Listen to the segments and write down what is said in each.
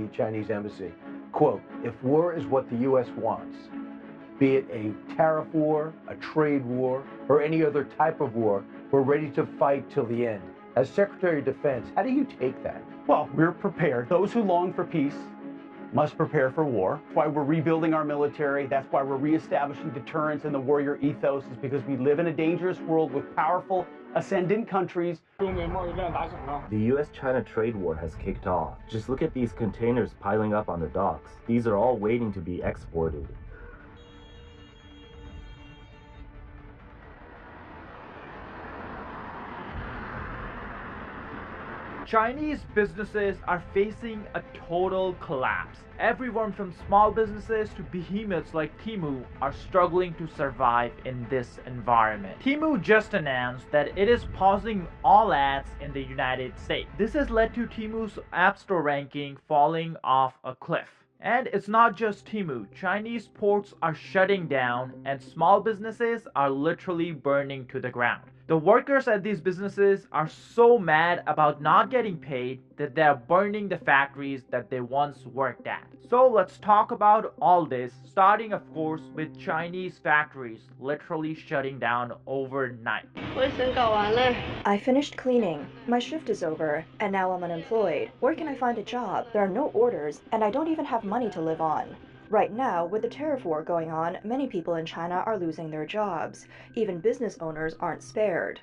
The Chinese embassy, quote, "If war is what the U.S. wants, be it a tariff war, a trade war, or any other type of war, we're ready to fight till the end." As Secretary of Defense, how do you take that? Well, we're prepared. Those who long for peace must prepare for war. That's why we're rebuilding our military. That's why we're reestablishing deterrence and the warrior ethos, is because we live in a dangerous world with powerful, ascendant countries. The U.S.-China trade war has kicked off. Just look at these containers piling up on the docks. These are all waiting to be exported. Chinese businesses are facing a total collapse. Everyone from small businesses to behemoths like Temu are struggling to survive in this environment. Temu just announced that it is pausing all ads in the United States. This has led to Temu's App Store ranking falling off a cliff. And it's not just Temu. Chinese ports are shutting down and small businesses are literally burning to the ground. The workers at these businesses are so mad about not getting paid that they're burning the factories that they once worked at. So let's talk about all this, starting of course with Chinese factories literally shutting down overnight. I finished cleaning, my shift is over, and now I'm unemployed. Where can I find a job? There are no orders, and I don't even have money to live on. Right now, with the tariff war going on, many people in China are losing their jobs. Even business owners aren't spared.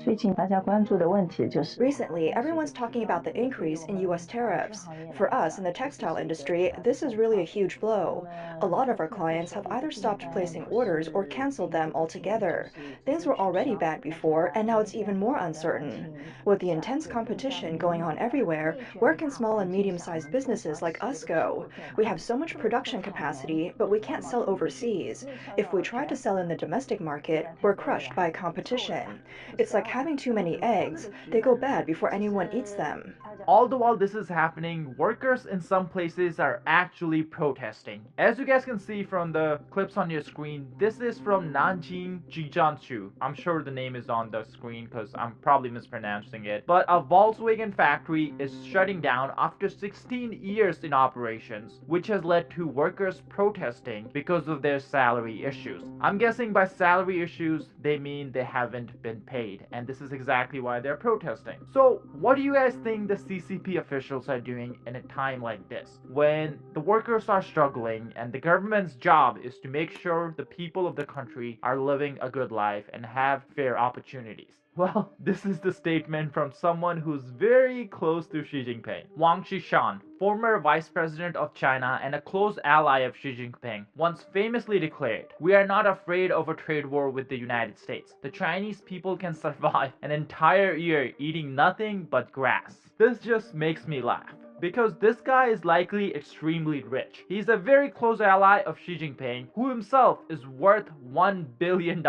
Recently, everyone's talking about the increase in U.S. tariffs. For us in the textile industry, this is really a huge blow. A lot of our clients have either stopped placing orders or canceled them altogether. Things were already bad before, and now it's even more uncertain. With the intense competition going on everywhere, where can small and medium-sized businesses like us go? We have so much production capacity, but we can't sell overseas. If we try to sell in the domestic market, we're crushed by competition. It's like having too many eggs. They go bad before anyone eats them. All the while this is happening, workers in some places are actually protesting. As you guys can see from the clips on your screen, this is from Nanjing Jijianshu. I'm sure the name is on the screen because I'm probably mispronouncing it. But a Volkswagen factory is shutting down after 16 years in operations, which has led to workers protesting because of their salary issues. I'm guessing by salary issues, they mean they haven't been paid, and this is exactly why they're protesting. So what do you guys think the CCP officials are doing in a time like this, when the workers are struggling and the government's job is to make sure the people of the country are living a good life and have fair opportunities? Well, this is the statement from someone who's very close to Xi Jinping. Wang Qishan, former vice president of China and a close ally of Xi Jinping, once famously declared, "We are not afraid of a trade war with the United States. The Chinese people can survive an entire year eating nothing but grass." This just makes me laugh, because this guy is likely extremely rich. He's a very close ally of Xi Jinping, who himself is worth $1 billion,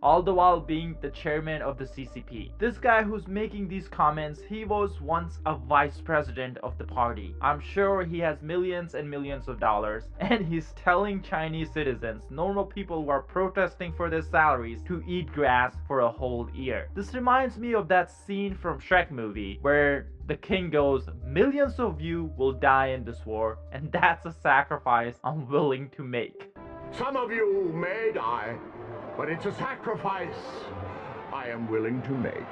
all the while being the chairman of the CCP. This guy who's making these comments, he was once a vice president of the party. I'm sure he has millions and millions of dollars, and he's telling Chinese citizens, normal people who are protesting for their salaries, to eat grass for a whole year. This reminds me of that scene from Shrek movie, where the king goes, "Millions of you will die in this war, and that's a sacrifice I'm willing to make." Some of you may die, but it's a sacrifice I am willing to make.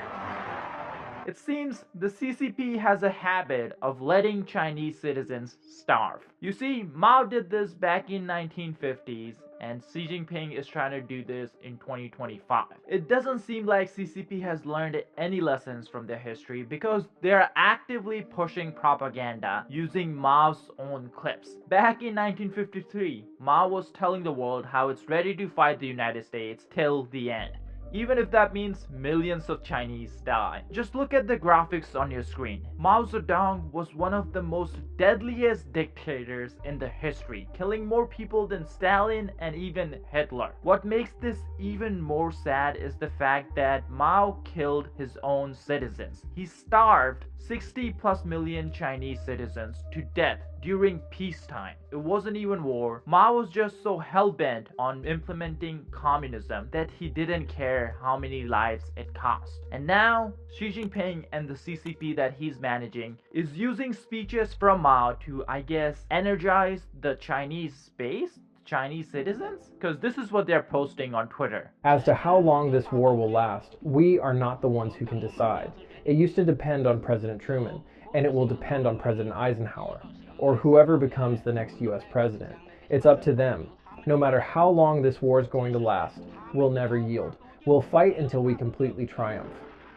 It seems the CCP has a habit of letting Chinese citizens starve. You see, Mao did this back in 1950s, and Xi Jinping is trying to do this in 2025. It doesn't seem like CCP has learned any lessons from their history, because they are actively pushing propaganda using Mao's own clips. Back in 1953, Mao was telling the world how it's ready to fight the United States till the end, even if that means millions of Chinese die. Just look at the graphics on your screen. Mao Zedong was one of the most deadliest dictators in the history, killing more people than Stalin and even Hitler. What makes this even more sad is the fact that Mao killed his own citizens. He starved 60+ million Chinese citizens to death during peacetime. It wasn't even war. Mao was just so hell-bent on implementing communism that he didn't care how many lives it cost. And now, Xi Jinping and the CCP that he's managing is using speeches from Mao to, I guess, energize the Chinese base? Chinese citizens? Because this is what they're posting on Twitter. As to how long this war will last, we are not the ones who can decide. It used to depend on President Truman, and it will depend on President Eisenhower, or whoever becomes the next U.S. president. It's up to them. No matter how long this war is going to last, we'll never yield. We'll fight until we completely triumph.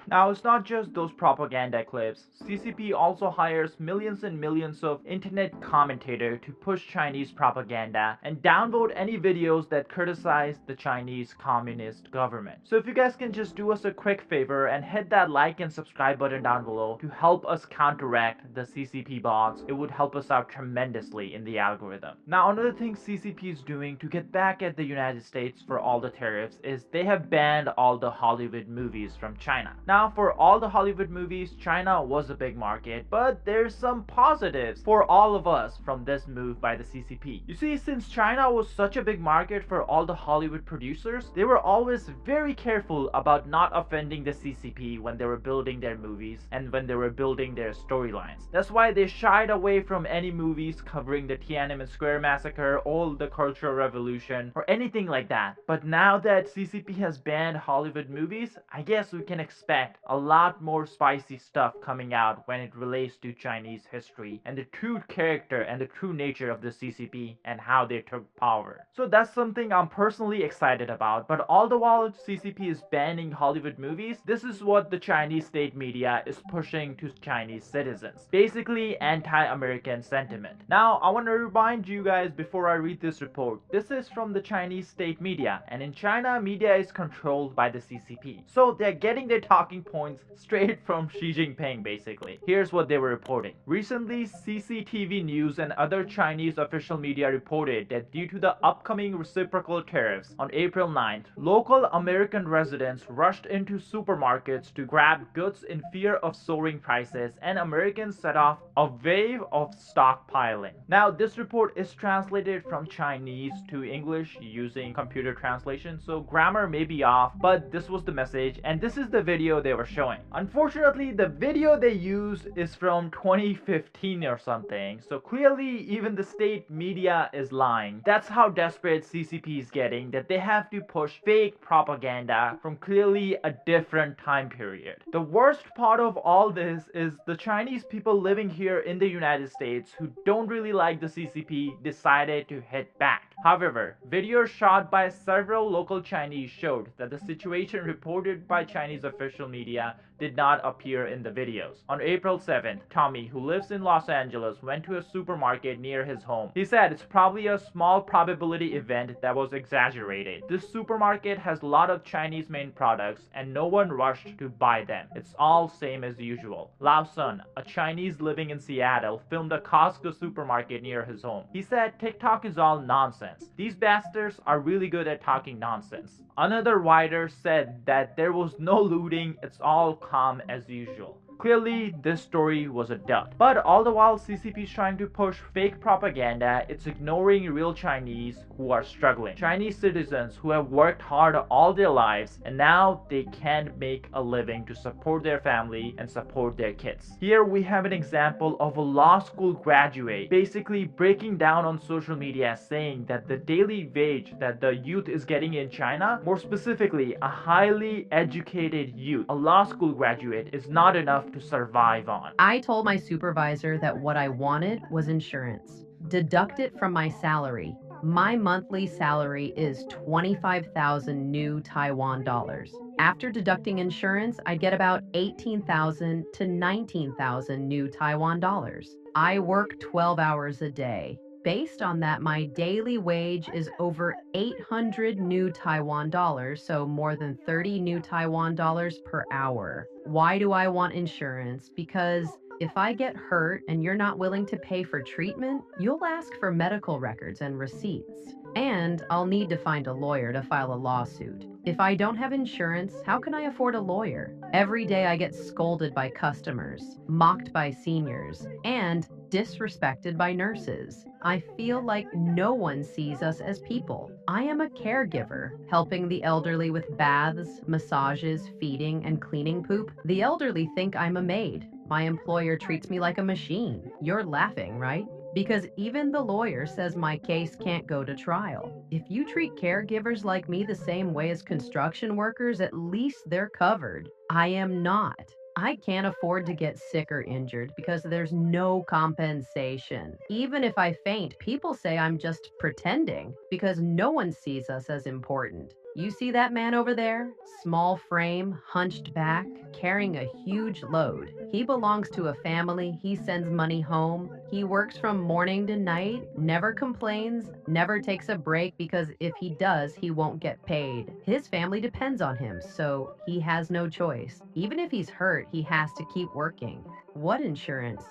Now, it's not just those propaganda clips. CCP also hires millions and millions of internet commentators to push Chinese propaganda and downvote any videos that criticize the Chinese Communist government. So if you guys can just do us a quick favor and hit that like and subscribe button down below to help us counteract the CCP bots, it would help us out tremendously in the algorithm. Now, another thing CCP is doing to get back at the United States for all the tariffs is they have banned all the Hollywood movies from China. Now, for all the Hollywood movies, China was a big market, but there's some positives for all of us from this move by the CCP. You see, since China was such a big market for all the Hollywood producers, they were always very careful about not offending the CCP when they were building their movies and when they were building their storylines. That's why they shied away from any movies covering the Tiananmen Square massacre or the Cultural Revolution or anything like that. But now that CCP has banned Hollywood movies, I guess we can expect a lot more spicy stuff coming out when it relates to Chinese history and the true character and the true nature of the CCP and how they took power. So that's something I'm personally excited about, but all the while CCP is banning Hollywood movies, this is what the Chinese state media is pushing to Chinese citizens. Basically anti-American sentiment. Now, I want to remind you guys before I read this report, this is from the Chinese state media, and in China, media is controlled by the CCP. So they're getting their talking points straight from Xi Jinping basically. Here's what they were reporting. Recently, CCTV News and other Chinese official media reported that due to the upcoming reciprocal tariffs on April 9th, local American residents rushed into supermarkets to grab goods in fear of soaring prices, and Americans set off a wave of stockpiling. Now, this report is translated from Chinese to English using computer translation, so grammar may be off, but this was the message, and this is the video they were showing. Unfortunately, the video they used is from 2015 or something, so clearly even the state media is lying. That's how desperate CCP is getting, that they have to push fake propaganda from clearly a different time period. The worst part of all this is the Chinese people living here in the United States who don't really like the CCP decided to hit back. However, videos shot by several local Chinese showed that the situation reported by Chinese official media did not appear in the videos. On April 7th, Tommy, who lives in Los Angeles, went to a supermarket near his home. He said it's probably a small probability event that was exaggerated. This supermarket has a lot of Chinese made products and no one rushed to buy them. It's all same as usual. Lao Sun, a Chinese living in Seattle, filmed a Costco supermarket near his home. He said TikTok is all nonsense. These bastards are really good at talking nonsense. Another writer said that there was no looting, it's all calm as usual. Clearly, this story was a dud. But all the while CCP is trying to push fake propaganda, it's ignoring real Chinese who are struggling. Chinese citizens who have worked hard all their lives and now they can't make a living to support their family and support their kids. Here we have an example of a law school graduate basically breaking down on social media saying that the daily wage that the youth is getting in China, more specifically a highly educated youth, a law school graduate, is not enough to survive on. I told my supervisor that what I wanted was insurance. Deduct it from my salary. My monthly salary is 25,000 new Taiwan dollars. After deducting insurance, I'd get about 18,000 to 19,000 new Taiwan dollars. I work 12 hours a day. Based on that, my daily wage is over 800 new Taiwan dollars, so more than 30 new Taiwan dollars per hour. Why do I want insurance? Because if I get hurt and you're not willing to pay for treatment, you'll ask for medical records and receipts. And I'll need to find a lawyer to file a lawsuit. If I don't have insurance, how can I afford a lawyer? Every day I get scolded by customers, mocked by seniors, and disrespected by nurses. I feel like no one sees us as people. I am a caregiver, helping the elderly with baths, massages, feeding, and cleaning poop. The elderly think I'm a maid. My employer treats me like a machine. You're laughing, right? Because even the lawyer says my case can't go to trial. If you treat caregivers like me the same way as construction workers, at least they're covered. I am not. I can't afford to get sick or injured because there's no compensation. Even if I faint, people say I'm just pretending because no one sees us as important. You see that man over there? Small frame, hunched back, carrying a huge load. He belongs to a family. He sends money home. He works from morning to night, never complains, never takes a break because if he does, he won't get paid. His family depends on him, so he has no choice. Even if he's hurt, he has to keep working. What insurance?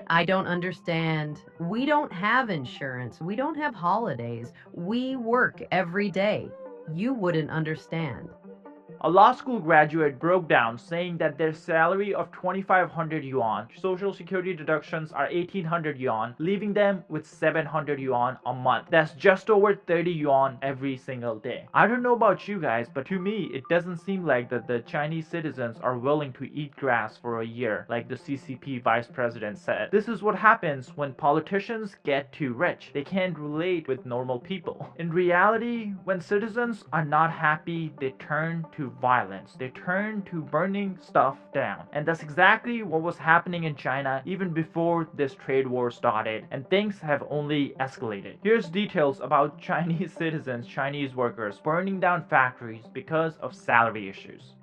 I don't understand. We don't have insurance. We don't have holidays. We work every day. You wouldn't understand. A law school graduate broke down saying that their salary of 2,500 yuan, social security deductions are 1,800 yuan, leaving them with 700 yuan a month. That's just over 30 yuan every single day. I don't know about you guys, but to me, it doesn't seem like that the Chinese citizens are willing to eat grass for a year, like the CCP vice president said. This is what happens when politicians get too rich. They can't relate with normal people. In reality, when citizens are not happy, they turn to violence. They turn to burning stuff down. And that's exactly what was happening in China even before this trade war started, and things have only escalated. Here's details about Chinese citizens, Chinese workers burning down factories because of salary issues.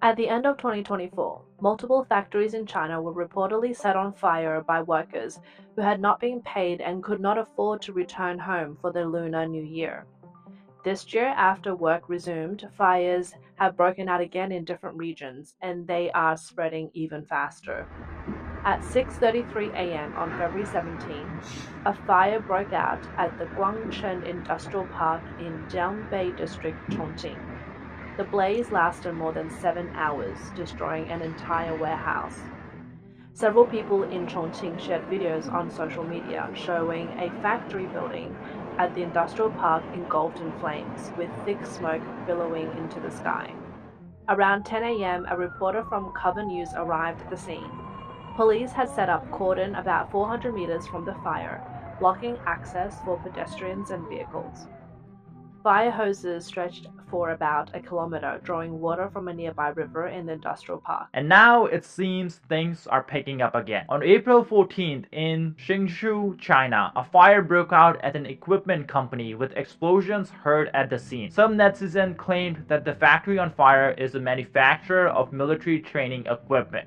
At the end of 2024, multiple factories in China were reportedly set on fire by workers who had not been paid and could not afford to return home for the Lunar New Year. This year, after work resumed, fires have broken out again in different regions, and they are spreading even faster. At 6:33 a.m. on February 17, a fire broke out at the Guangcheng Industrial Park in Jiangbei District, Chongqing. The blaze lasted more than 7 hours, destroying an entire warehouse. Several people in Chongqing shared videos on social media showing a factory building at the industrial park engulfed in flames, with thick smoke billowing into the sky. Around 10 a.m., a reporter from Cover News arrived at the scene. Police had set up cordon about 400 meters from the fire, blocking access for pedestrians and vehicles. Fire hoses stretched for about a kilometer, drawing water from a nearby river in the industrial park. And now it seems things are picking up again. On April 14th in Hsinchu, China, a fire broke out at an equipment company with explosions heard at the scene. Some netizens claimed that the factory on fire is a manufacturer of military training equipment.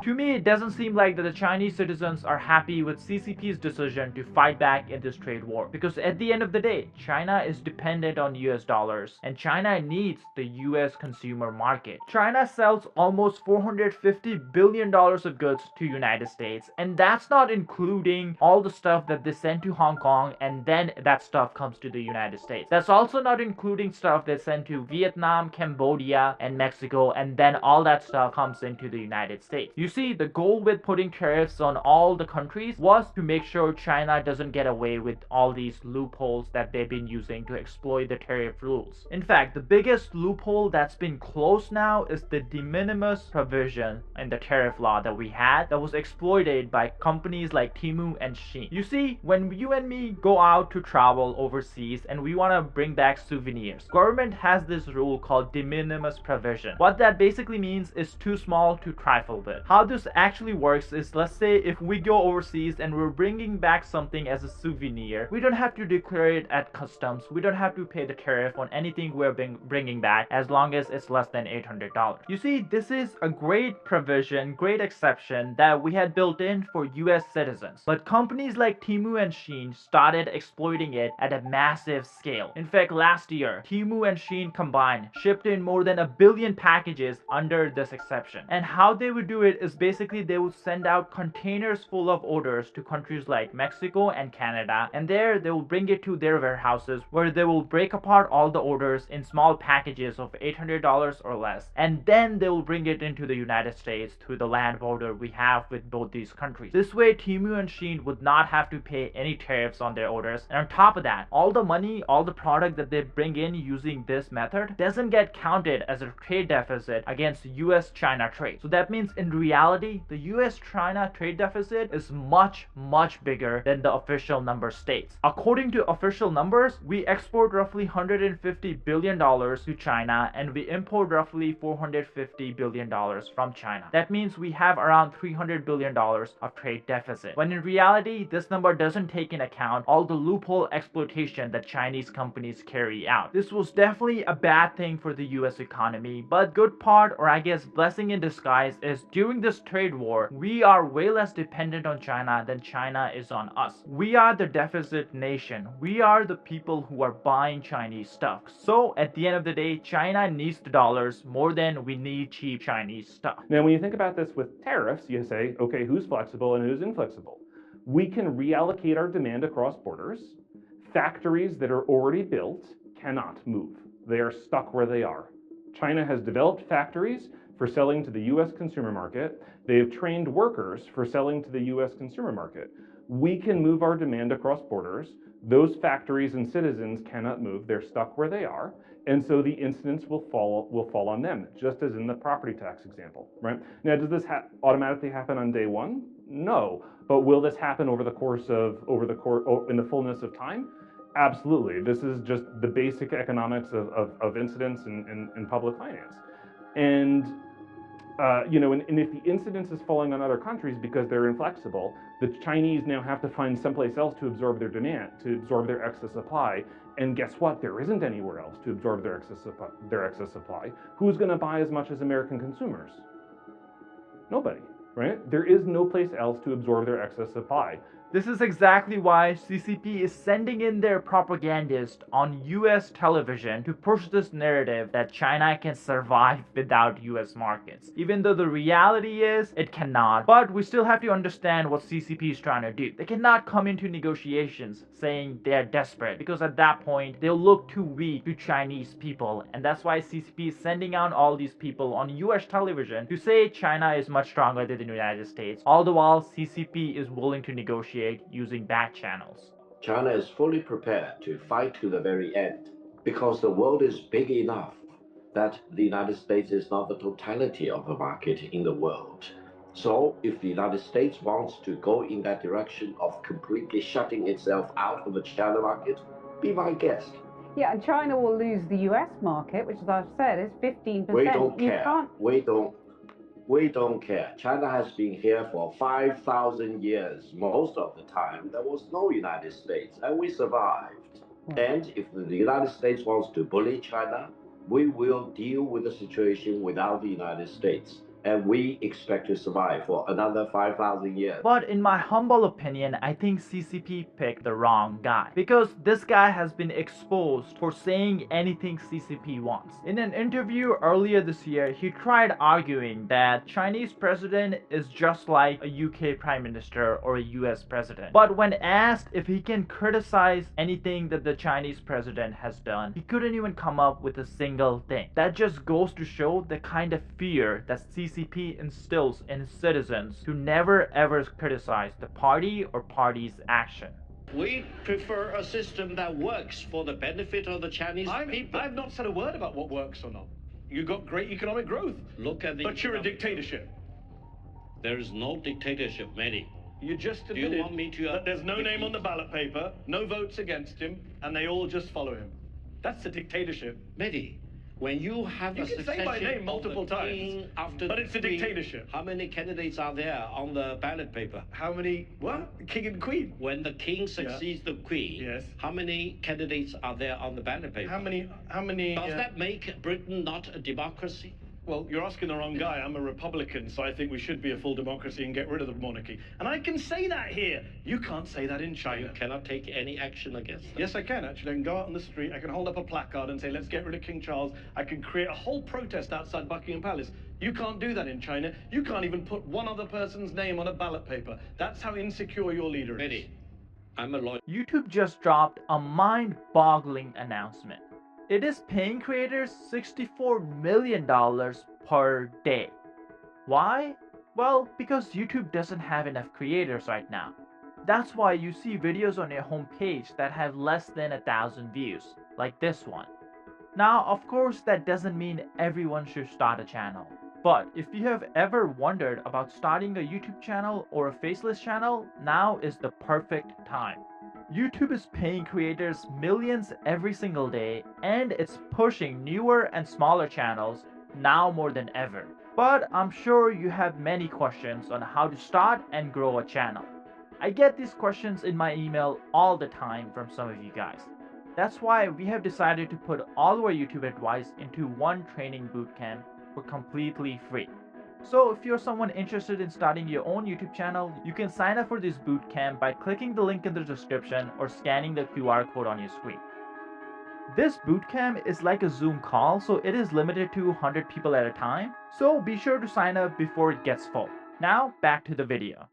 To me, it doesn't seem like that the Chinese citizens are happy with CCP's decision to fight back in this trade war, because at the end of the day, China is dependent on US dollars, and China needs the US consumer market. China sells almost $450 billion of goods to United States, and that's not including all the stuff that they send to Hong Kong, and then that stuff comes to the United States. That's also not including stuff they send to Vietnam, Cambodia, and Mexico, and then all that stuff comes into the United States. You see, the goal with putting tariffs on all the countries was to make sure China doesn't get away with all these loopholes that they've been using to exploit the tariff rules. In fact, the biggest loophole that's been closed now is the de minimis provision in the tariff law that we had that was exploited by companies like Temu and Shein. You see, when you and me go out to travel overseas and we want to bring back souvenirs, government has this rule called de minimis provision. What that basically means is too small to trifle with. How this actually works is, let's say if we go overseas and we're bringing back something as a souvenir, we don't have to declare it at customs. We don't have to pay the tariff on anything we're bringing back as long as it's less than $800. You see, this is a great provision, great exception that we had built in for US citizens. But companies like Temu and Shein started exploiting it at a massive scale. In fact, last year, Temu and Shein combined shipped in more than 1 billion packages under this exception. And how they would do it is basically basically they will send out containers full of orders to countries like Mexico and Canada, and there they will bring it to their warehouses where they will break apart all the orders in small packages of $800 or less, and then they will bring it into the United States through the land border we have with both these countries. This way Temu and Shein would not have to pay any tariffs on their orders, and on top of that, all the money, all the product that they bring in using this method doesn't get counted as a trade deficit against US-China trade. So that means in reality, the US-China trade deficit is much bigger than the official number states. According to official numbers, we export roughly $150 billion to China and we import roughly $450 billion from China. That means we have around $300 billion of trade deficit. When in reality, this number doesn't take into account all the loophole exploitation that Chinese companies carry out. This was definitely a bad thing for the US economy, but good part, or I guess blessing in disguise, is during this trade war, we are way less dependent on China than China is on us. We are the deficit nation. We are the people who are buying Chinese stuff. So at the end of the day, China needs the dollars more than we need cheap Chinese stuff. Now, when you think about this with tariffs, you say, okay, who's flexible and who's inflexible? We can reallocate our demand across borders. Factories that are already built cannot move. They are stuck where they are. China has developed factories for selling to the US consumer market. They have trained workers for selling to the US consumer market. We can move our demand across borders. Those factories and citizens cannot move. They're stuck where they are. And so the incidence will fall on them, just as in the property tax example, right? Now, does this automatically happen on day one? No. But will this happen in the fullness of time? Absolutely. This is just the basic economics of incidence in public finance. And and if the incidence is falling on other countries because they're inflexible, the Chinese now have to find someplace else to absorb their demand, to absorb their excess supply. And guess what? There isn't anywhere else to absorb their excess supply. Who's going to buy as much as American consumers? Nobody, right? There is no place else to absorb their excess supply. This is exactly why CCP is sending in their propagandists on US television to push this narrative that China can survive without US markets. Even though the reality is, it cannot. But we still have to understand what CCP is trying to do. They cannot come into negotiations saying they are desperate, because at that point, they'll look too weak to Chinese people. And that's why CCP is sending out all these people on US television to say China is much stronger than the United States, all the while CCP is willing to negotiate using back channels. China is fully prepared to fight to the very end because the world is big enough that the United States is not the totality of the market in the world. So if the United States wants to go in that direction of completely shutting itself out of the China market, be my guest. Yeah, and China will lose the US market, which, as I've said, is 15%. We don't care. We don't care. China has been here for 5,000 years. Most of the time, there was no United States, and we survived. And if the United States wants to bully China, we will deal with the situation without the United States. And we expect to survive for another 5,000 years. But in my humble opinion, I think CCP picked the wrong guy, because this guy has been exposed for saying anything CCP wants. In an interview earlier this year, he tried arguing that Chinese president is just like a UK prime minister or a US president. But when asked if he can criticize anything that the Chinese president has done, he couldn't even come up with a single thing. That just goes to show the kind of fear that CCP instills in citizens to never ever criticize the party or party's action. We prefer a system that works for the benefit of the Chinese people. I've not said a word about what works or not. You got great economic growth. Look at the. But you're a dictatorship. There is no dictatorship, Mehdi. You just admitted Do you want me to that there's no name on the ballot paper, no votes against him, and they all just follow him. That's a dictatorship. Mehdi, when you have you a can say my name multiple times, but it's a dictatorship. How many candidates are there on the ballot paper? How many? What? King and queen. When the king succeeds the queen, yes. How many candidates are there on the ballot paper? How many? Does that make Britain not a democracy? Well, you're asking the wrong guy. I'm a Republican, so I think we should be a full democracy and get rid of the monarchy. And I can say that here. You can't say that in China. You cannot take any action against them. Yes, I can, actually. I can go out on the street, I can hold up a placard and say, let's get rid of King Charles. I can create a whole protest outside Buckingham Palace. You can't do that in China. You can't even put one other person's name on a ballot paper. That's how insecure your leader is. Eddie, I'm a lawyer. YouTube just dropped a mind-boggling announcement. It is paying creators $64 million per day. Why? Well, because YouTube doesn't have enough creators right now. That's why you see videos on your homepage that have less than 1,000 views, like this one. Now, of course, that doesn't mean everyone should start a channel. But if you have ever wondered about starting a YouTube channel or a faceless channel, now is the perfect time. YouTube is paying creators millions every single day, and it's pushing newer and smaller channels now more than ever. But I'm sure you have many questions on how to start and grow a channel. I get these questions in my email all the time from some of you guys. That's why we have decided to put all our YouTube advice into one training bootcamp for completely free. So if you're someone interested in starting your own YouTube channel, you can sign up for this bootcamp by clicking the link in the description or scanning the QR code on your screen. This bootcamp is like a Zoom call, so it is limited to 100 people at a time. So be sure to sign up before it gets full. Now back to the video.